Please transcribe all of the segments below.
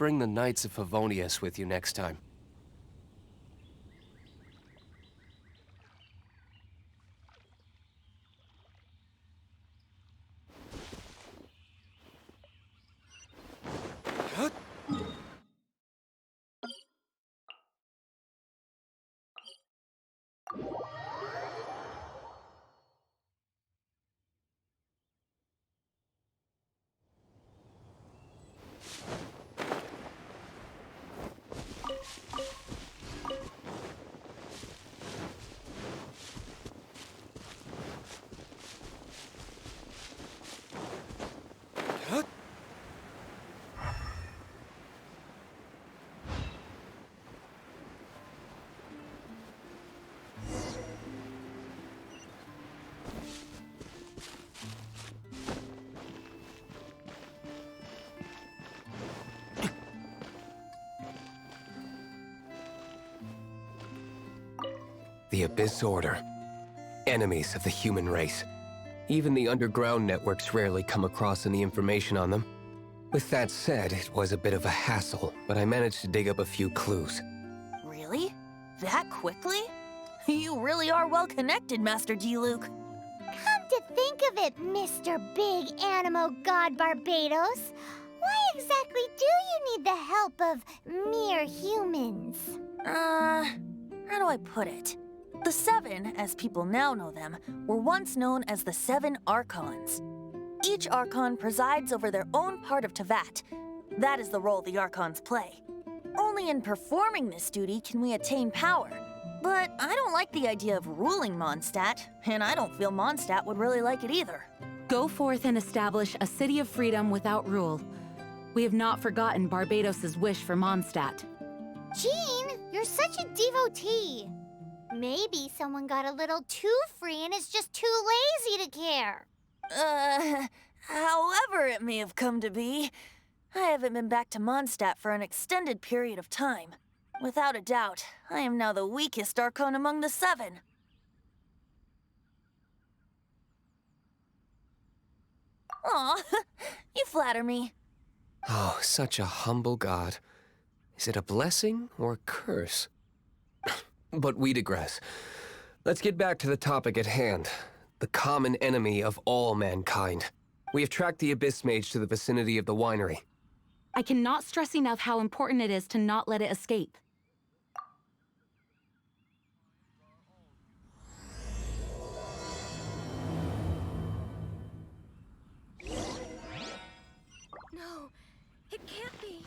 bring the Knights of Favonius with you next time. The Abyss Order. Enemies of the human race. Even the underground networks rarely come across any information on them. With that said, it was a bit of a hassle, but I managed to dig up a few clues. Really? That quickly? You really are well connected, Master Diluc. Come to think of it, Mr. Big Animo God Barbados, why exactly do you need the help of mere humans? How do I put it? The Seven, as people now know them, were once known as the Seven Archons. Each Archon presides over their own part of Teyvat. That is the role the Archons play. Only in performing this duty can we attain power. But I don't like the idea of ruling Mondstadt, and I don't feel Mondstadt would really like it either. Go forth and establish a city of freedom without rule. We have not forgotten Barbados' wish for Mondstadt. Jean, you're such a devotee. Maybe someone got a little too free and is just too lazy to care. However it may have come to be, I haven't been back to Mondstadt for an extended period of time. Without a doubt, I am now the weakest Archon among the Seven. Aw, you flatter me. Oh, such a humble god. Is it a blessing or a curse? But we digress. Let's get back to the topic at hand. The common enemy of all mankind. We have tracked the Abyss Mage to the vicinity of the winery. I cannot stress enough how important it is to not let it escape. No, it can't be.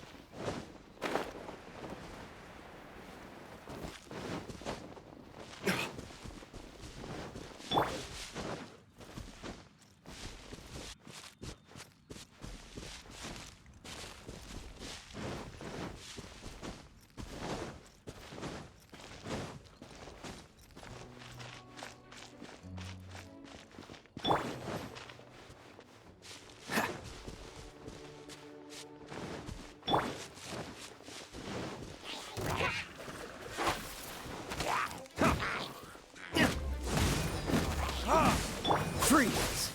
Freeze!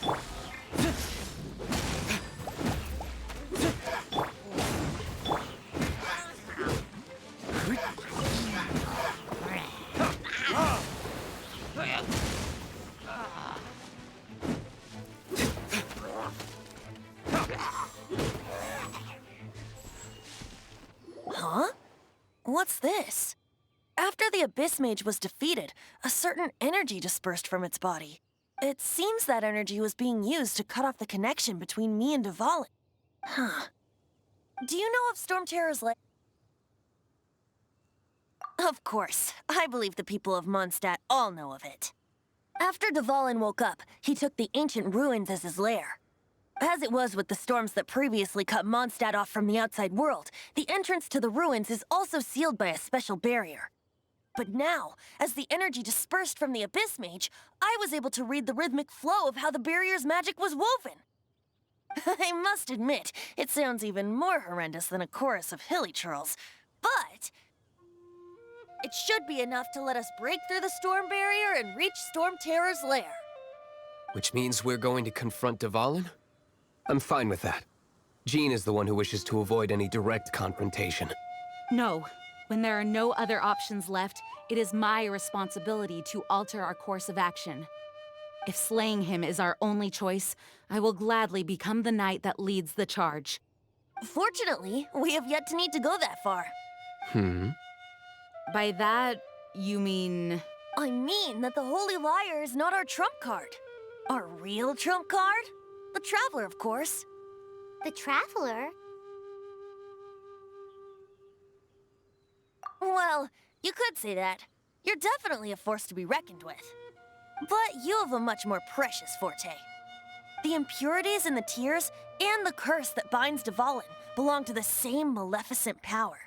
Huh? What's this? After the Abyss Mage was defeated, a certain energy dispersed from its body. It seems that energy was being used to cut off the connection between me and Dvalin. Huh. Do you know of Storm Terror's lair? Of course. I believe the people of Mondstadt all know of it. After Dvalin woke up, he took the ancient ruins as his lair. As it was with the storms that previously cut Mondstadt off from the outside world, the entrance to the ruins is also sealed by a special barrier. But now, as the energy dispersed from the Abyss Mage, I was able to read the rhythmic flow of how the barrier's magic was woven. I must admit, it sounds even more horrendous than a chorus of hilly churls, but it should be enough to let us break through the storm barrier and reach Storm Terror's lair. Which means we're going to confront Dvalin? I'm fine with that. Jean is the one who wishes to avoid any direct confrontation. No. When there are no other options left, it is my responsibility to alter our course of action. If slaying him is our only choice, I will gladly become the knight that leads the charge. Fortunately, we have yet to need to go that far. By that, you mean... I mean that the Holy Liar is not our trump card. Our real trump card? The Traveler, of course. The Traveler? Well, you could say that. You're definitely a force to be reckoned with. But you have a much more precious forte. The impurities in the tears and the curse that binds Dvalin belong to the same maleficent power.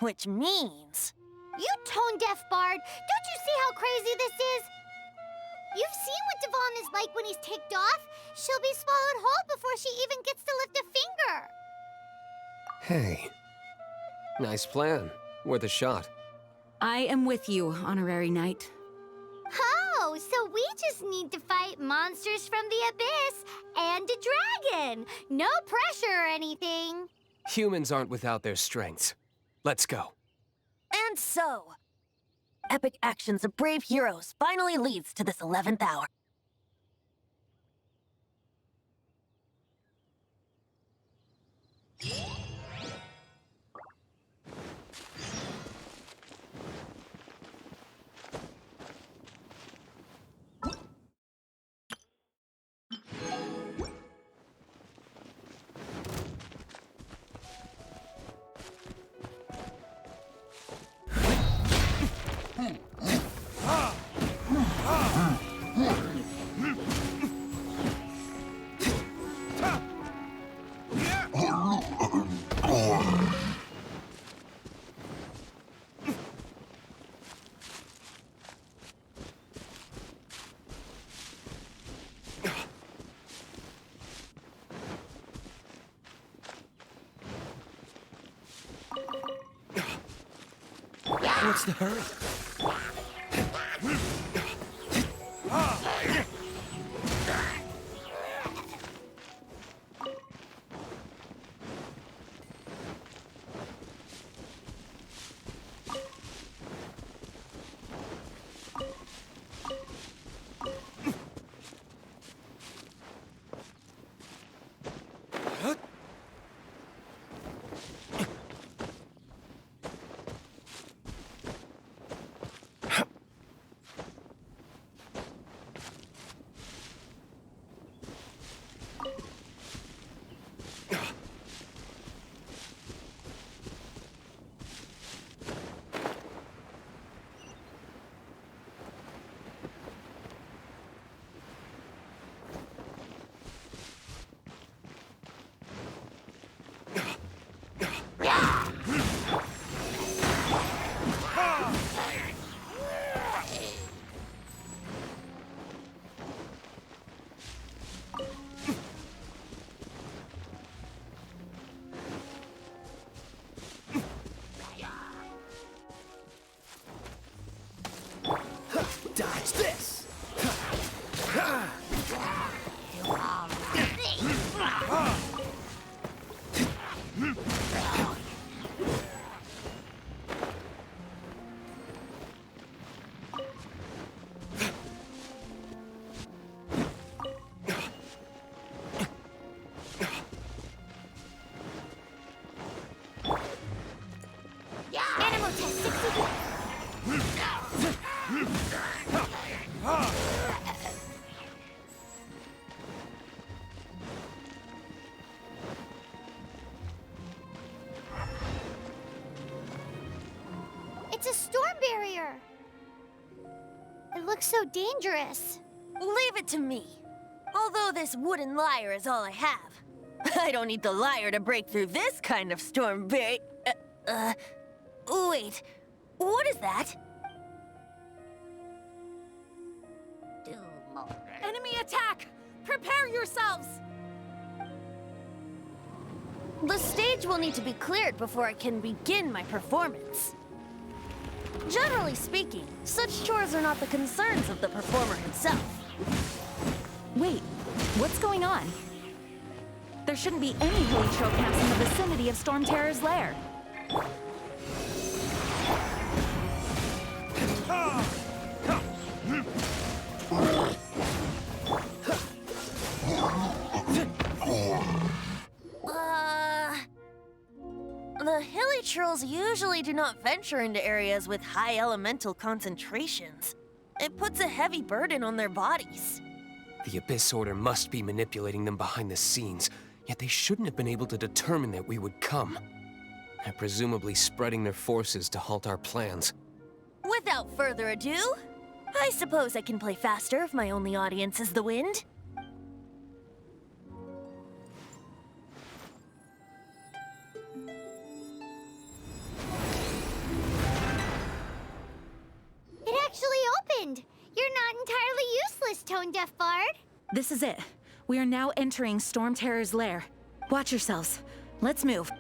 Which means... You tone-deaf bard! Don't you see how crazy this is? You've seen what Dvalin is like when he's ticked off. She'll be swallowed whole before she even gets to lift a finger. Hey. Nice plan. Worth a shot. I am with you, Honorary Knight. Oh, so we just need to fight monsters from the abyss and a dragon. No pressure or anything. Humans aren't without their strengths. Let's go. And so, epic actions of brave heroes finally leads to this 11th hour. What's the hurry? Dodge this! Animal test 60. It's a storm barrier. It looks so dangerous. Leave it to me. Although this wooden lyre is all I have. I don't need the lyre to break through this kind of storm wait, what is that? Enemy attack! Prepare yourselves! The stage will need to be cleared before I can begin my performance. Generally speaking, such chores are not the concerns of the performer himself. Wait, what's going on? There shouldn't be any Hilly camps in the vicinity of Storm Terror's lair. The hilly trolls usually do not venture into areas with high elemental concentrations. It puts a heavy burden on their bodies. The Abyss Order must be manipulating them behind the scenes, yet they shouldn't have been able to determine that we would come. They're presumably spreading their forces to halt our plans. Without further ado, I suppose I can play faster if my only audience is the wind. It actually opened! You're not entirely useless, Tone Deaf Bard. This is it. We are now entering Storm Terror's lair. Watch yourselves. Let's move.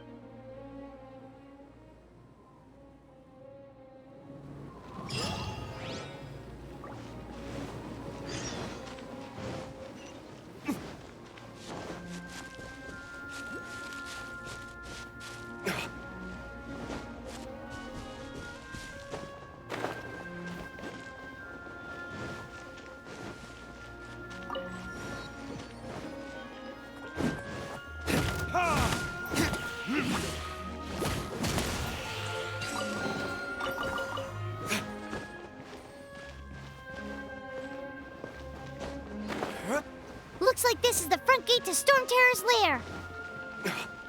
Looks like this is the front gate to Storm Terror's lair.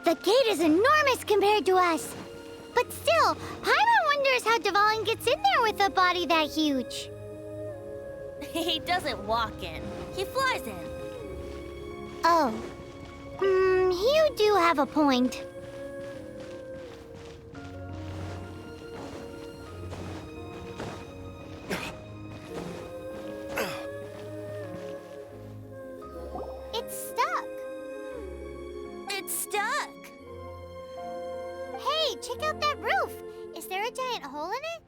The gate is enormous compared to us. But still, Paimon wonders how Dvalin gets in there with a body that huge. He doesn't walk in. He flies in. Oh. You do have a point. It's stuck. It's stuck. Hey, check out that roof. Is there a giant hole in it?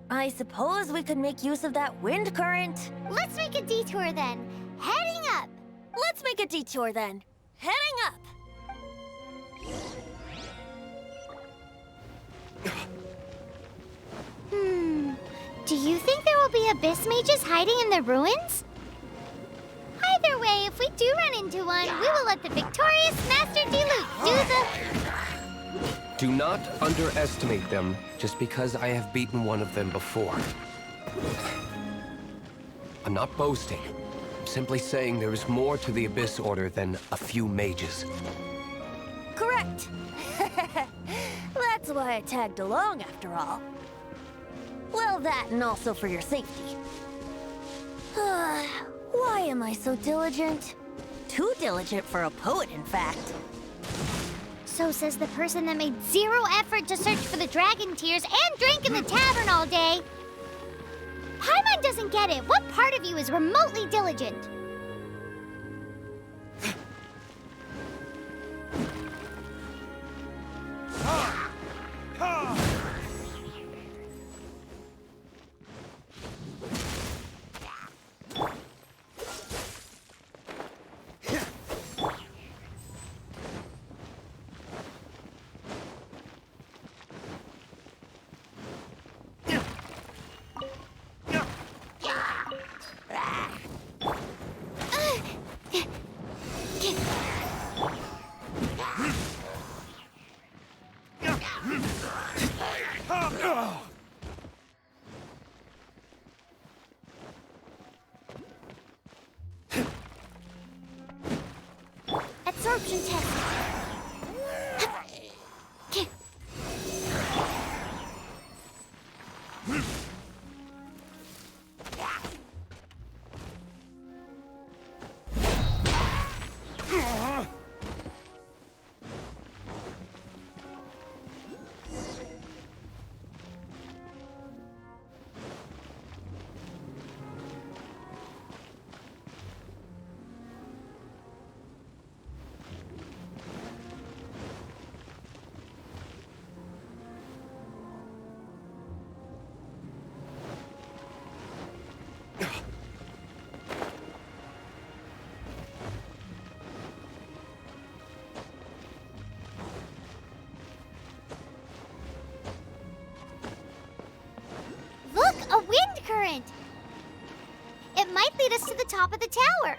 I suppose we could make use of that wind current. Let's make a detour then. Heading up. Let's make a detour then. Heading up. Do you think there will be abyss mages hiding in the ruins? Either way, if we do run into one, we will let the victorious Master Diluc do the... Do not underestimate them just because I have beaten one of them before. I'm not boasting. I'm simply saying there is more to the Abyss Order than a few mages. Correct. That's why I tagged along after all. Well, that and also for your safety. Why am I so diligent? Too diligent for a poet, in fact. So says the person that made zero effort to search for the dragon tears and drank in the tavern all day. Paimon doesn't get it. What part of you is remotely diligent? Absorption test. might lead us to the top of the tower.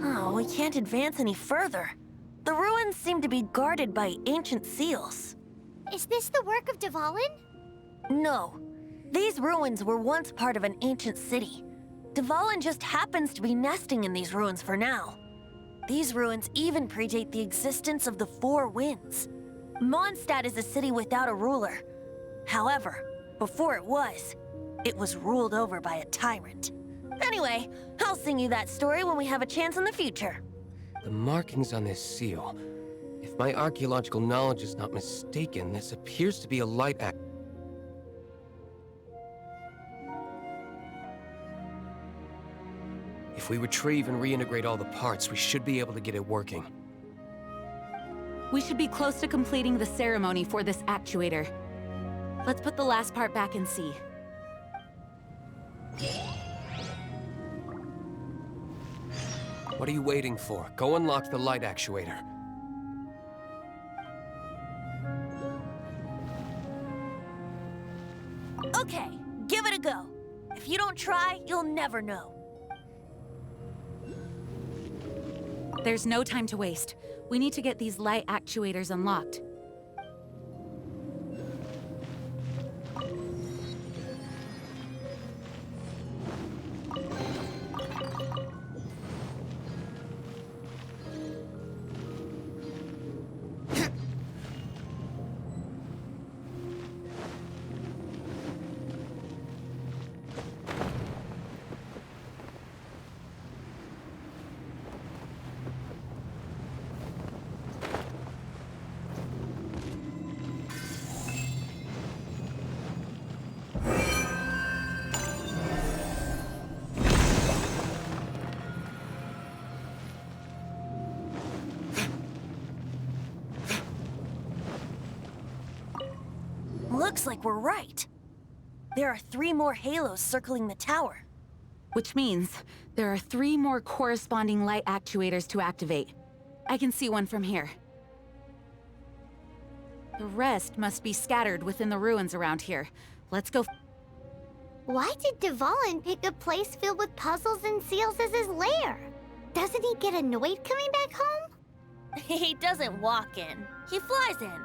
Oh, we can't advance any further. The ruins seem to be guarded by ancient seals. Is this the work of Dvalin? No. These ruins were once part of an ancient city. Dvalin just happens to be nesting in these ruins for now. These ruins even predate the existence of the Four Winds. Mondstadt is a city without a ruler. However, before it was ruled over by a tyrant. Anyway, I'll sing you that story when we have a chance in the future. The markings on this seal. If my archaeological knowledge is not mistaken, this appears to be a light act. If we retrieve and reintegrate all the parts, we should be able to get it working. We should be close to completing the ceremony for this actuator. Let's put the last part back and see. What are you waiting for? Go unlock the light actuator. Okay, give it a go. If you don't try, you'll never know. There's no time to waste. We need to get these light actuators unlocked. Looks like we're right. There are 3 more halos circling the tower. Which means there are 3 more corresponding light actuators to activate. I can see one from here. The rest must be scattered within the ruins around here. Let's go. Why did Dvalin pick a place filled with puzzles and seals as his lair? Doesn't he get annoyed coming back home? He doesn't walk in. He flies in.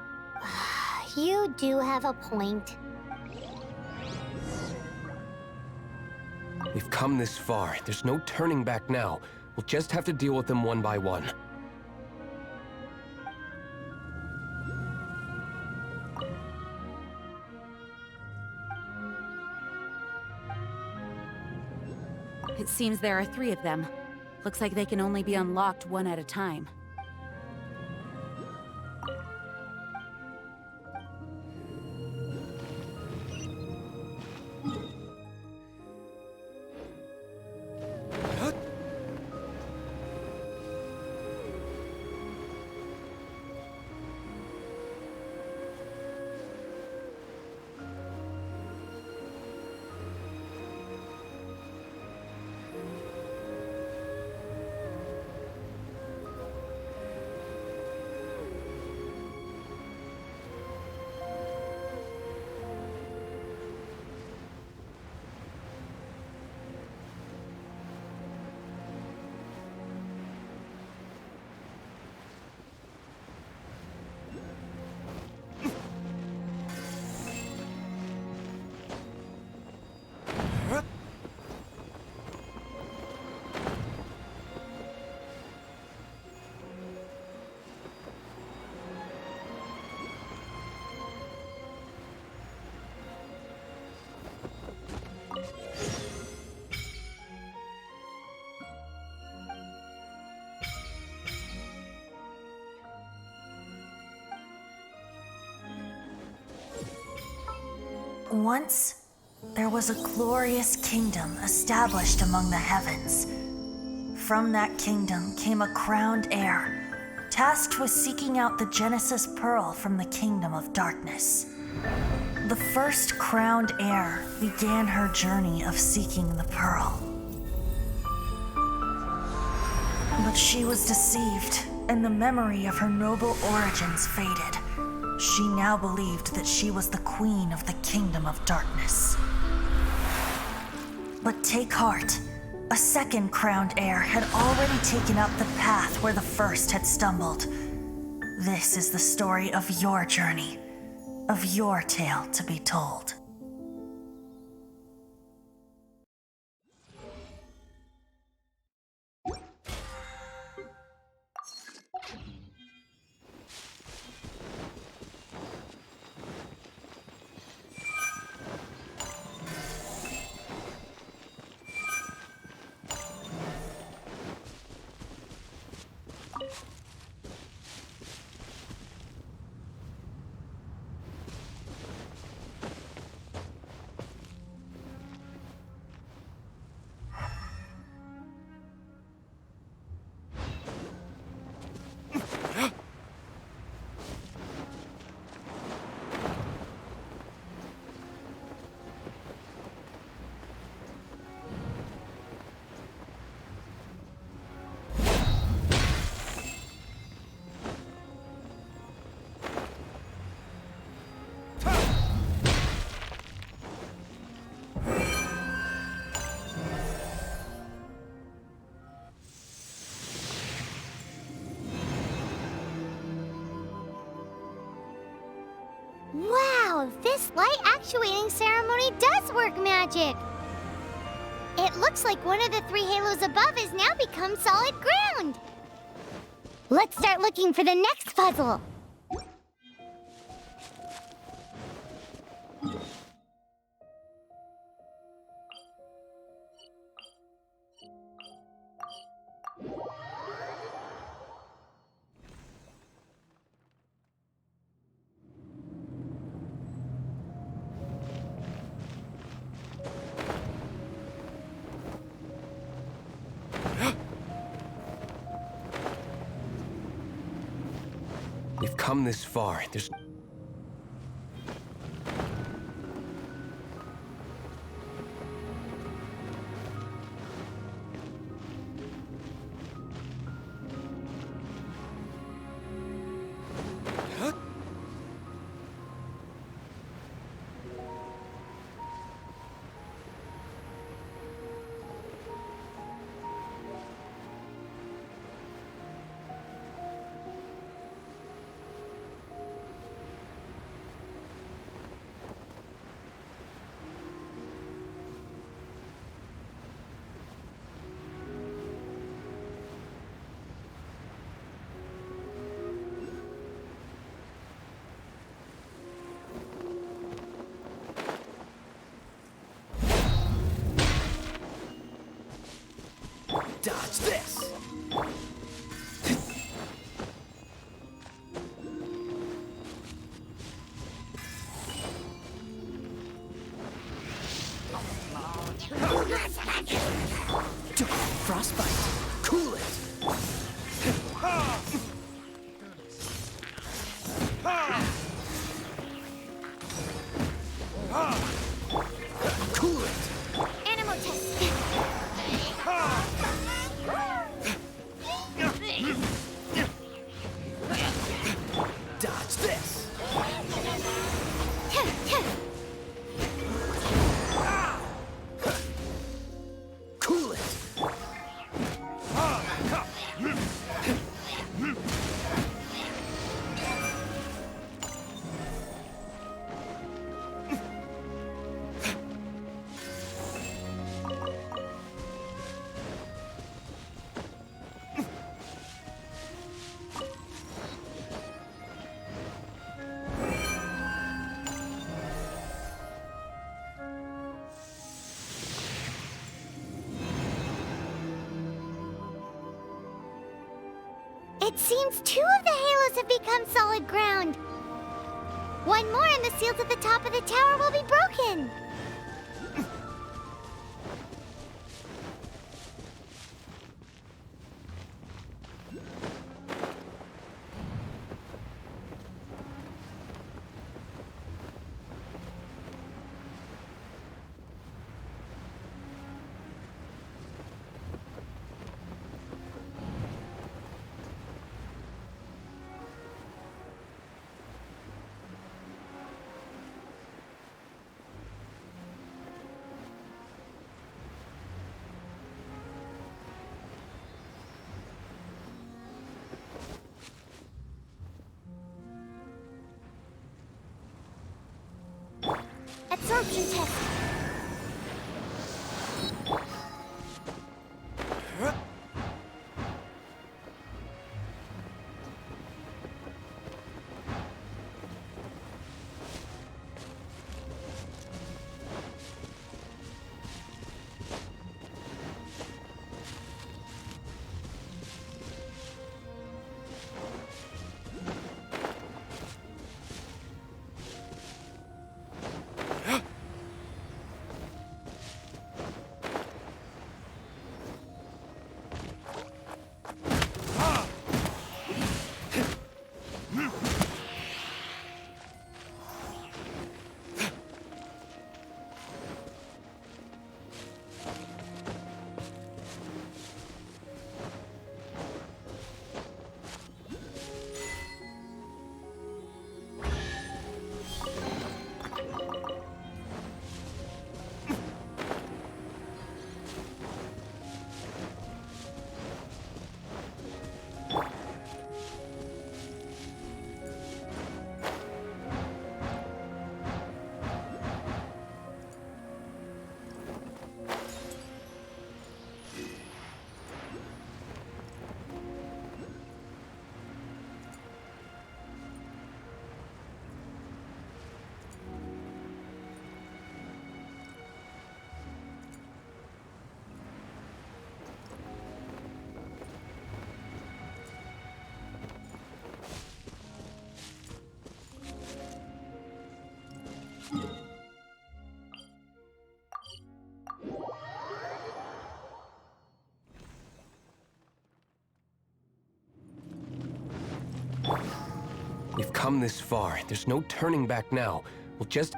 You do have a point. We've come this far. There's no turning back now. We'll just have to deal with them one by one. It seems there are 3 of them. Looks like they can only be unlocked one at a time. Once, there was a glorious kingdom established among the heavens. From that kingdom came a crowned heir, tasked with seeking out the Genesis Pearl from the kingdom of darkness. The first crowned heir began her journey of seeking the pearl. But she was deceived, and the memory of her noble origins faded. She now believed that she was the queen of the kingdom of darkness. But take heart. A second crowned heir had already taken up the path where the first had stumbled. This is the story of your journey, of your tale to be told. Wow, this light actuating ceremony does work magic! It looks like one of the 3 halos above has now become solid ground! Let's start looking for the next puzzle! We've come this far. There's... Dodge this! Frostbite! Cool it! Cool it! Animal test. Dodge this! Cool it! It seems 2 of the halos have become solid ground. One more and the seals at the top of the tower will be broken. Absorption test. We've come this far. There's no turning back now. We'll just...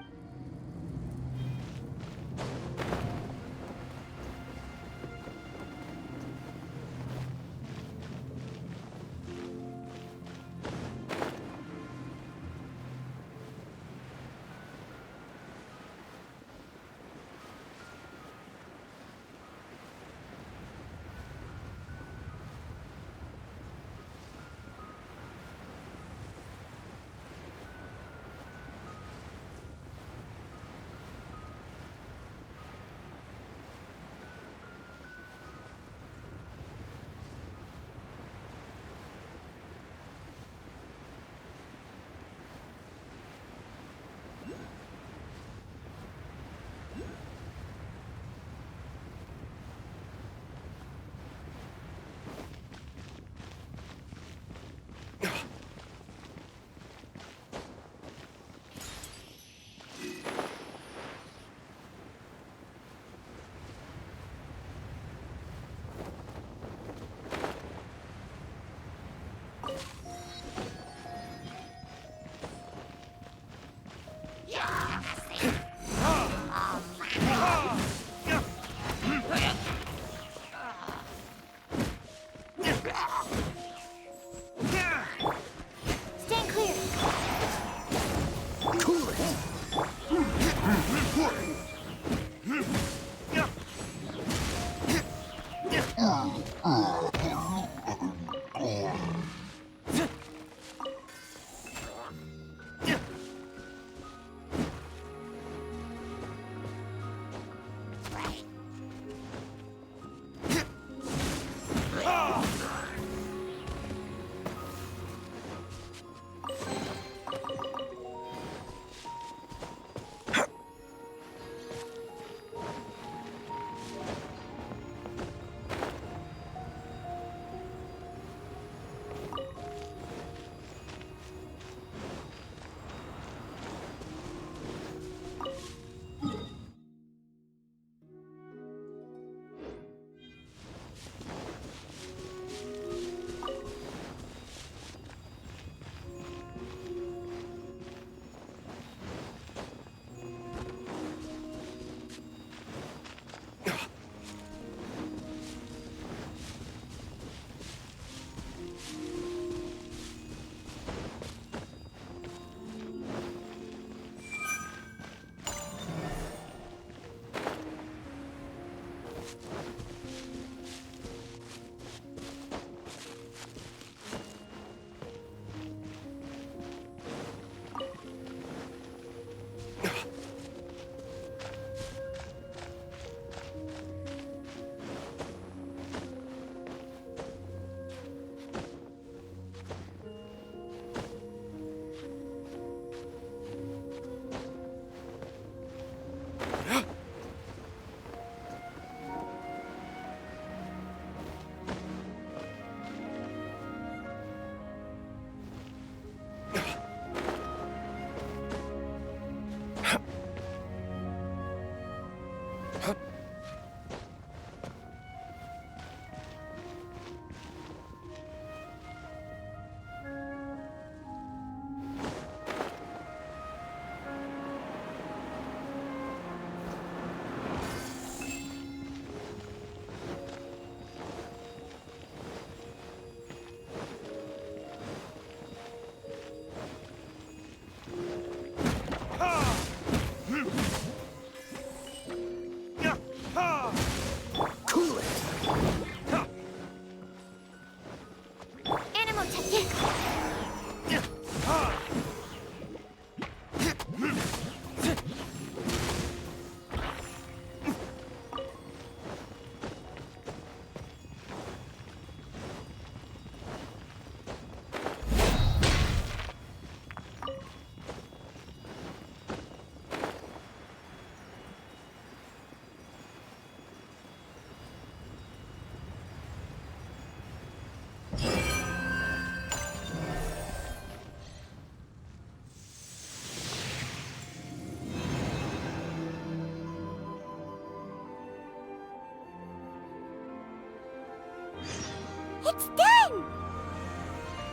It's done!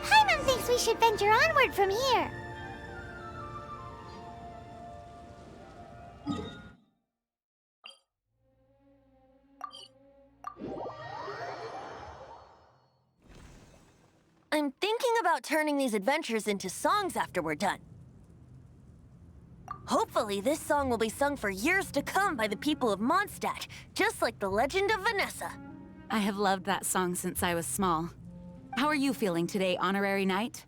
Paimon thinks we should venture onward from here. I'm thinking about turning these adventures into songs after we're done. Hopefully, this song will be sung for years to come by the people of Mondstadt, just like the legend of Vanessa. I have loved that song since I was small. How are you feeling today, Honorary Knight?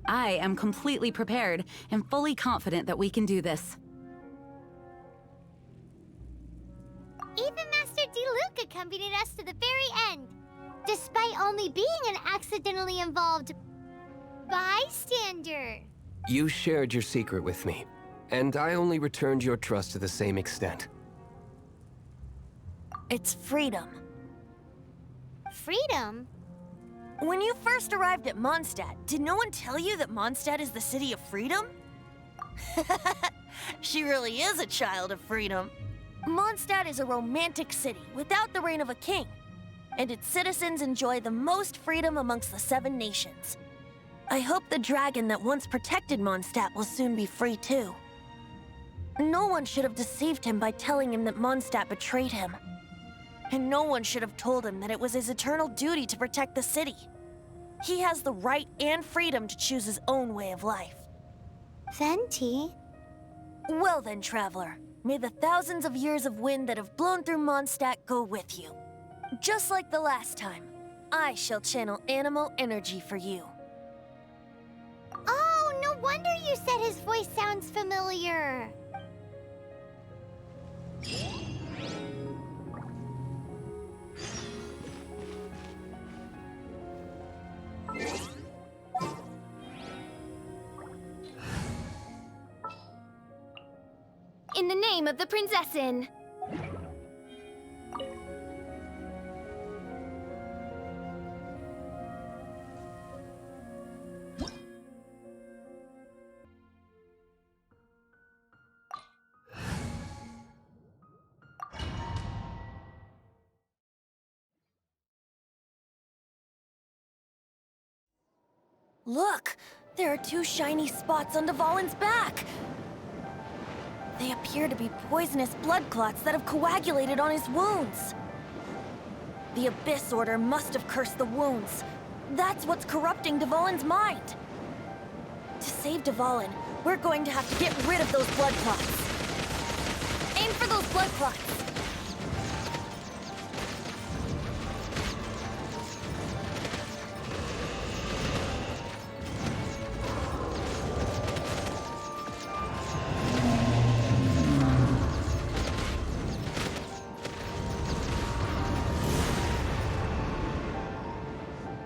I am completely prepared and fully confident that we can do this. Even Master Diluc accompanied us to the very end, despite only being an accidentally involved bystander. You shared your secret with me, and I only returned your trust to the same extent. It's freedom. Freedom? When you first arrived at Mondstadt, did no one tell you that Mondstadt is the city of freedom? She really is a child of freedom. Mondstadt is a romantic city without the reign of a king, and its citizens enjoy the most freedom amongst the 7 nations. I hope the dragon that once protected Mondstadt will soon be free too. No one should have deceived him by telling him that Mondstadt betrayed him. And no one should have told him that it was his eternal duty to protect the city. He has the right and freedom to choose his own way of life. Venti? Well then, traveler, may the thousands of years of wind that have blown through Mondstadt go with you. Just like the last time, I shall channel animal energy for you. Oh, no wonder you said his voice sounds familiar. In the name of the Prinzessin. Look! There are two shiny spots on Dvalin's back! They appear to be poisonous blood clots that have coagulated on his wounds. The Abyss Order must have cursed the wounds. That's what's corrupting Dvalin's mind. To save Dvalin, we're going to have to get rid of those blood clots. Aim for those blood clots!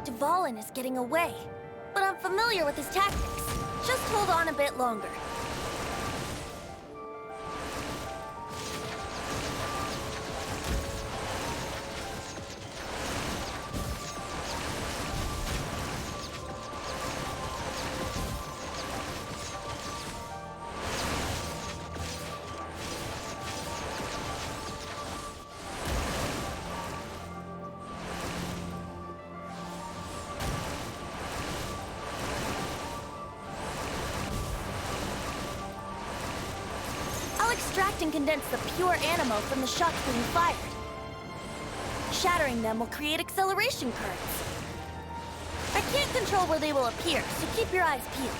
Dvalin is getting away, but I'm familiar with his tactics. Just hold on a bit longer. I'll extract and condense the pure animal from the shocks being fired. Shattering them will create acceleration currents. I can't control where they will appear, so keep your eyes peeled.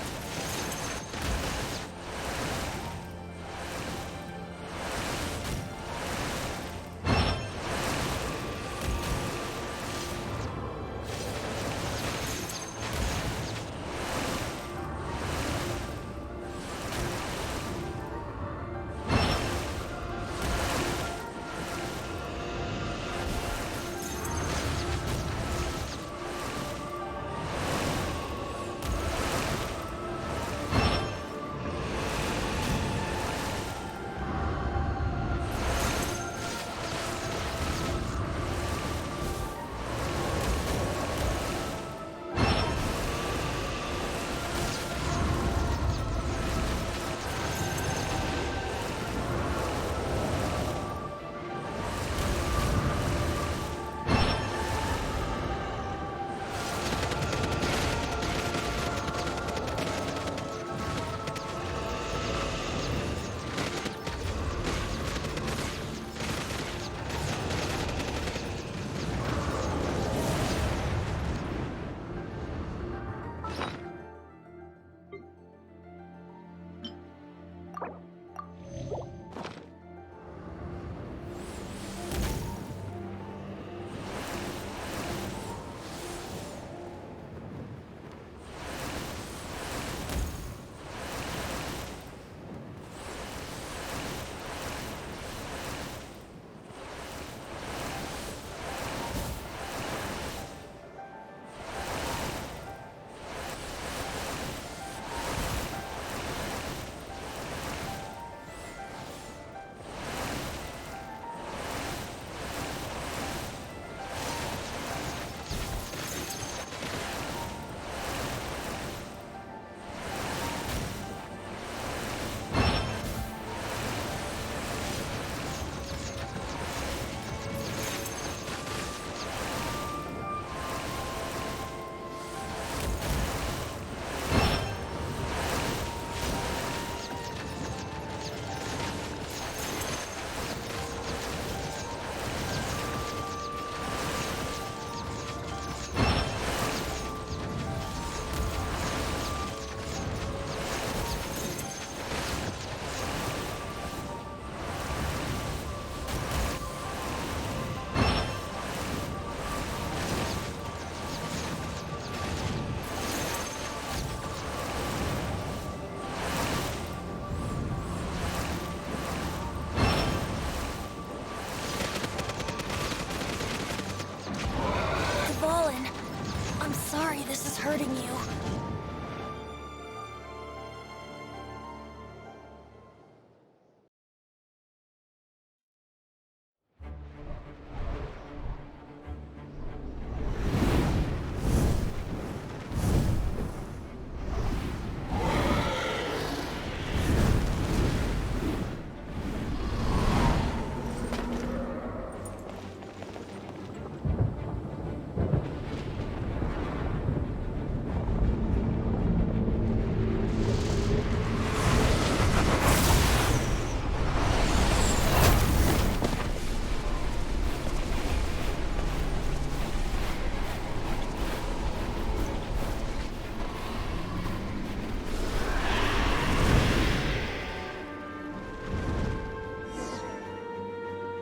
sorry this is hurting you.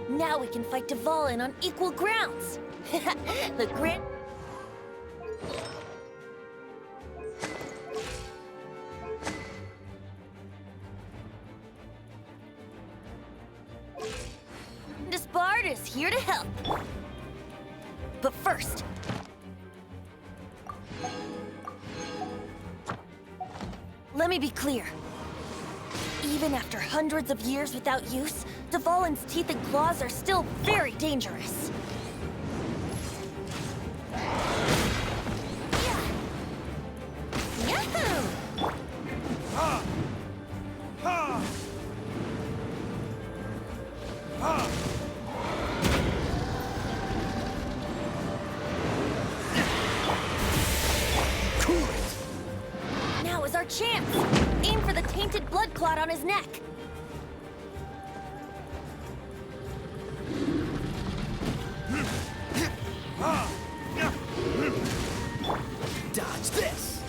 Now we can fight Dvalin on equal grounds. The grand... This bard is here to help. But first... Let me be clear. Even after hundreds of years without use, Dvalin's teeth and claws are still very dangerous. Yahoo! Now is our chance! Aim for the tainted blood clot on his neck. Dodge this!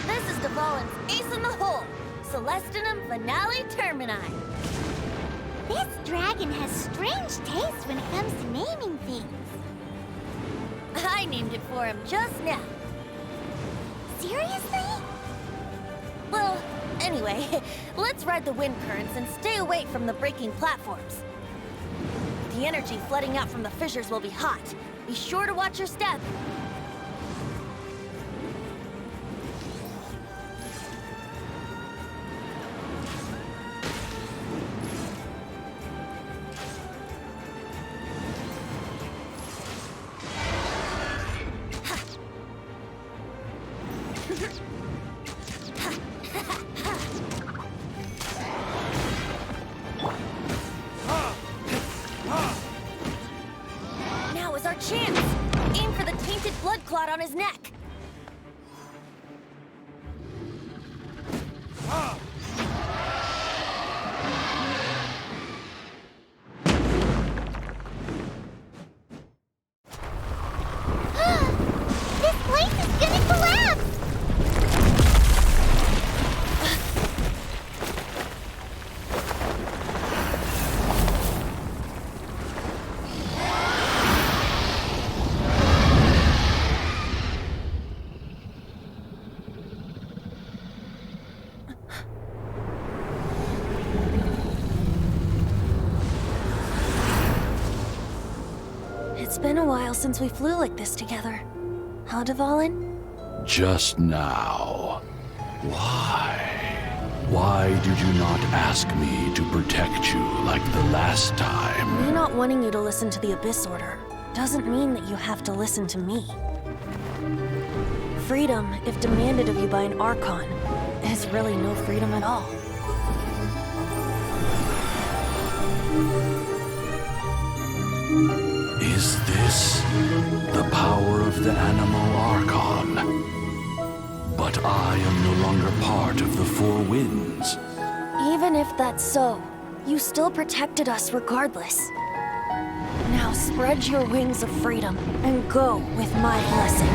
This is Dvalin's ace in the hole. Celestinum Finale Termini. This dragon has strange taste when it comes to naming things. I named it for him just now. Seriously? Well, anyway, let's ride the wind currents and stay away from the breaking platforms. The energy flooding out from the fissures will be hot. Be sure to watch your step. Now is our chance! Aim for the tainted blood clot on his neck. This place is gonna collapse! It's been a while since we flew like this together. Huh, Dvalin? Just now. Why? Why did you not ask me to protect you like the last time? Me not wanting you to listen to the Abyss Order doesn't mean that you have to listen to me. Freedom, if demanded of you by an Archon, is really no freedom at all. Is this the power of the Animal Archon? But I am no longer part of the Four Winds. Even if that's so, you still protected us regardless. Now spread your wings of freedom and go with my blessing.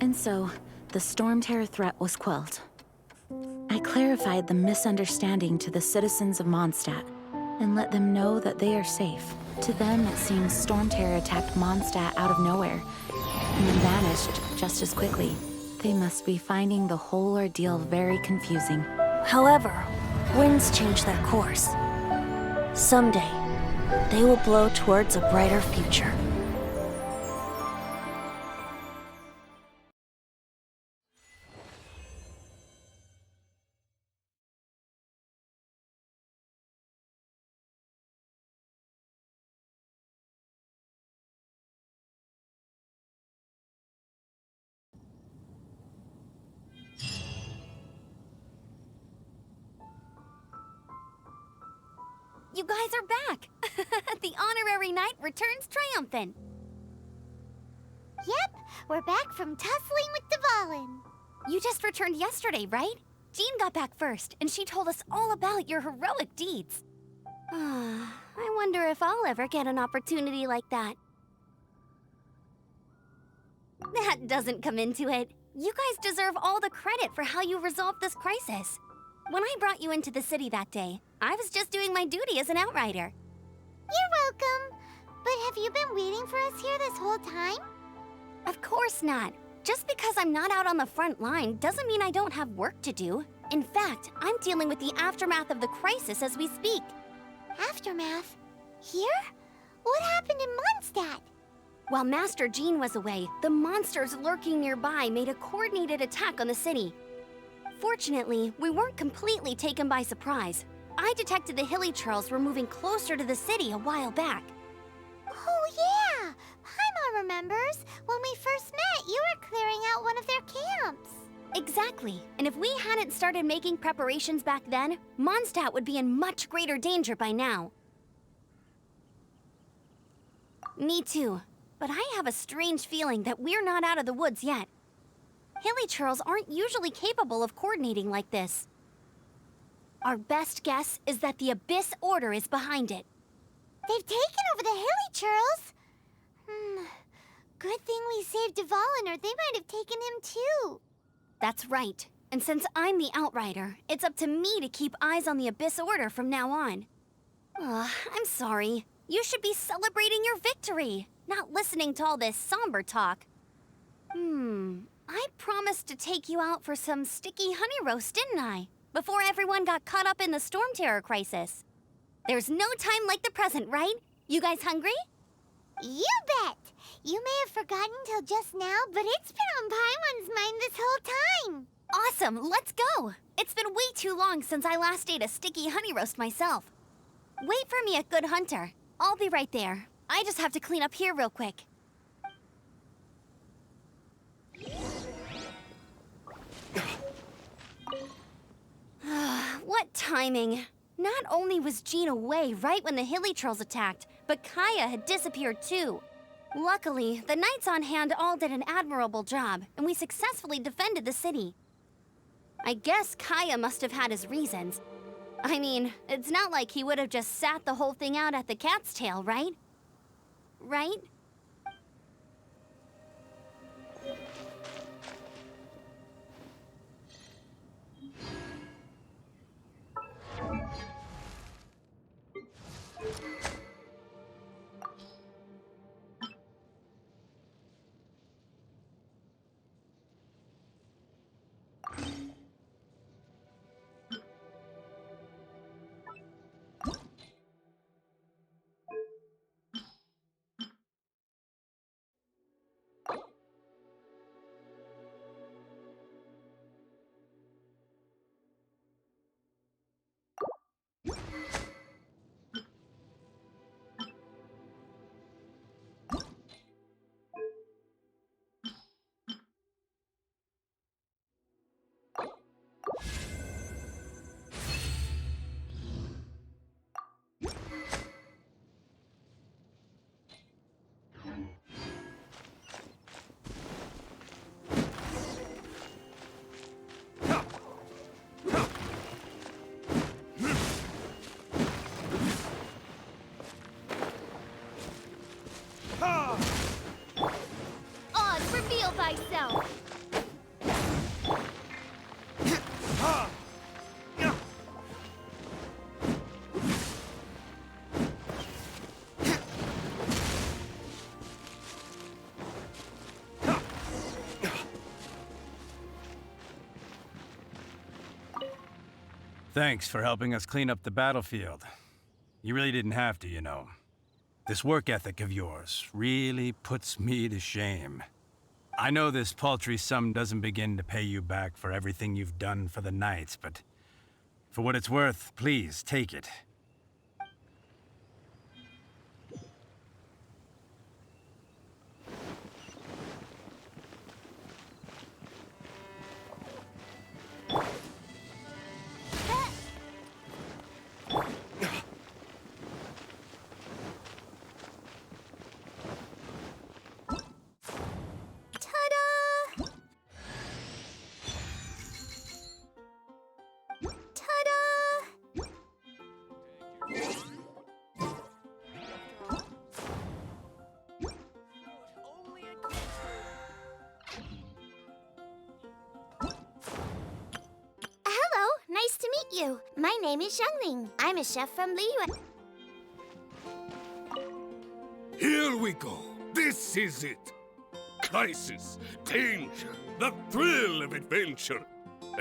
And so, the storm terror threat was quelled. I clarified the misunderstanding to the citizens of Mondstadt and let them know that they are safe. To them, it seems storm terror attacked Mondstadt out of nowhere and then vanished just as quickly. They must be finding the whole ordeal very confusing. However, winds change their course. Someday, they will blow towards a brighter future. You guys are back! The honorary knight returns triumphant. Yep, we're back from tussling with Dvalin. You just returned yesterday, right? Jean got back first, and she told us all about your heroic deeds. I wonder if I'll ever get an opportunity like that. That doesn't come into it. You guys deserve all the credit for how you resolved this crisis. When I brought you into the city that day, I was just doing my duty as an outrider. You're welcome. But have you been waiting for us here this whole time? Of course not. Just because I'm not out on the front line doesn't mean I don't have work to do. In fact, I'm dealing with the aftermath of the crisis as we speak. Aftermath? Here? What happened in Mondstadt? While Master Jean was away, the monsters lurking nearby made a coordinated attack on the city. Fortunately, we weren't completely taken by surprise. I detected the Hilly Churls were moving closer to the city a while back. Oh yeah! Paimon remembers. When we first met, you were clearing out one of their camps. Exactly. And if we hadn't started making preparations back then, Mondstadt would be in much greater danger by now. Me too. But I have a strange feeling that we're not out of the woods yet. Hilly Churls aren't usually capable of coordinating like this. Our best guess is that the Abyss Order is behind it. They've taken over the Hilly Churls? Good thing we saved Dvalin, or they might have taken him too. That's right. And since I'm the Outrider, it's up to me to keep eyes on the Abyss Order from now on. I'm sorry. You should be celebrating your victory, not listening to all this somber talk. I promised to take you out for some sticky honey roast, didn't I? Before everyone got caught up in the storm terror crisis. There's no time like the present, right? You guys hungry? You bet! You may have forgotten till just now, but it's been on Paimon's mind this whole time. Awesome, let's go! It's been way too long since I last ate a sticky honey roast myself. Wait for me at Good Hunter. I'll be right there. I just have to clean up here real quick. What timing! Not only was Jean away right when the Hilly Trolls attacked, but Kaya had disappeared too. Luckily, the knights on hand all did an admirable job, and we successfully defended the city. I guess Kaya must have had his reasons. I mean, it's not like he would have just sat the whole thing out at the cat's tail, right? Right? Oz, reveal thyself! Thanks for helping us clean up the battlefield. You really didn't have to, you know. This work ethic of yours really puts me to shame. I know this paltry sum doesn't begin to pay you back for everything you've done for the Knights, but for what it's worth, please take it. Nice to meet you. My name is Xiangling. I'm a chef from Liyue. Here we go. This is it. Crisis, danger, the thrill of adventure.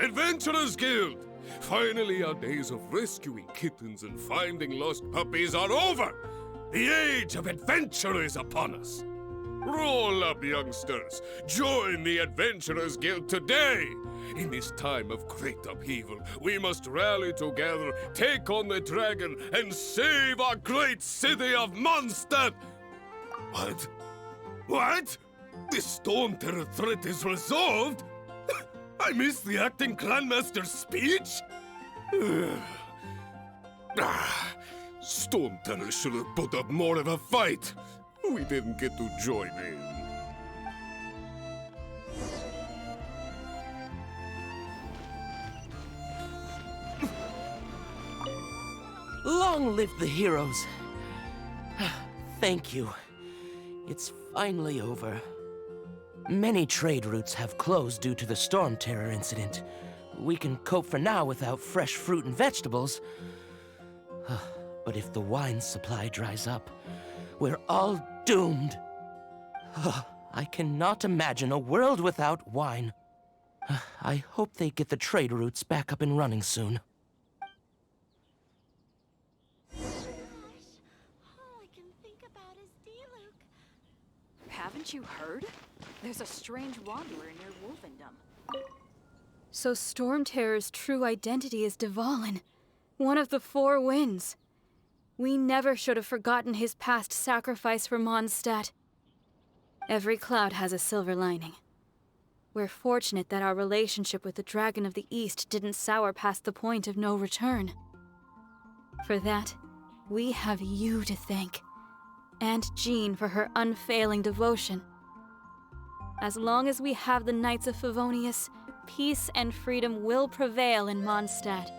Adventurers Guild. Finally, our days of rescuing kittens and finding lost puppies are over. The age of adventure is upon us. Roll up, youngsters. Join the Adventurers Guild today. In this time of great upheaval, we must rally together, take on the dragon, and save our great city of Mondstadt. What? What? The Storm Terror threat is resolved? I missed the acting Clanmaster's speech? Storm Terror should have put up more of a fight. We didn't get to join in. Long live the heroes. Thank you. It's finally over. Many trade routes have closed due to the Storm Terror incident. We can cope for now without fresh fruit and vegetables. But if the wine supply dries up, we're all doomed. I cannot imagine a world without wine. I hope they get the trade routes back up and running soon. All I can think about is Diluc. Haven't you heard? There's a strange wanderer near Wolfendom. So Storm Terror's true identity is Dvalin, one of the Four Winds. We never should have forgotten his past sacrifice for Mondstadt. Every cloud has a silver lining. We're fortunate that our relationship with the Dragon of the East didn't sour past the point of no return. For that, we have you to thank, and Jean for her unfailing devotion. As long as we have the Knights of Favonius, peace and freedom will prevail in Mondstadt.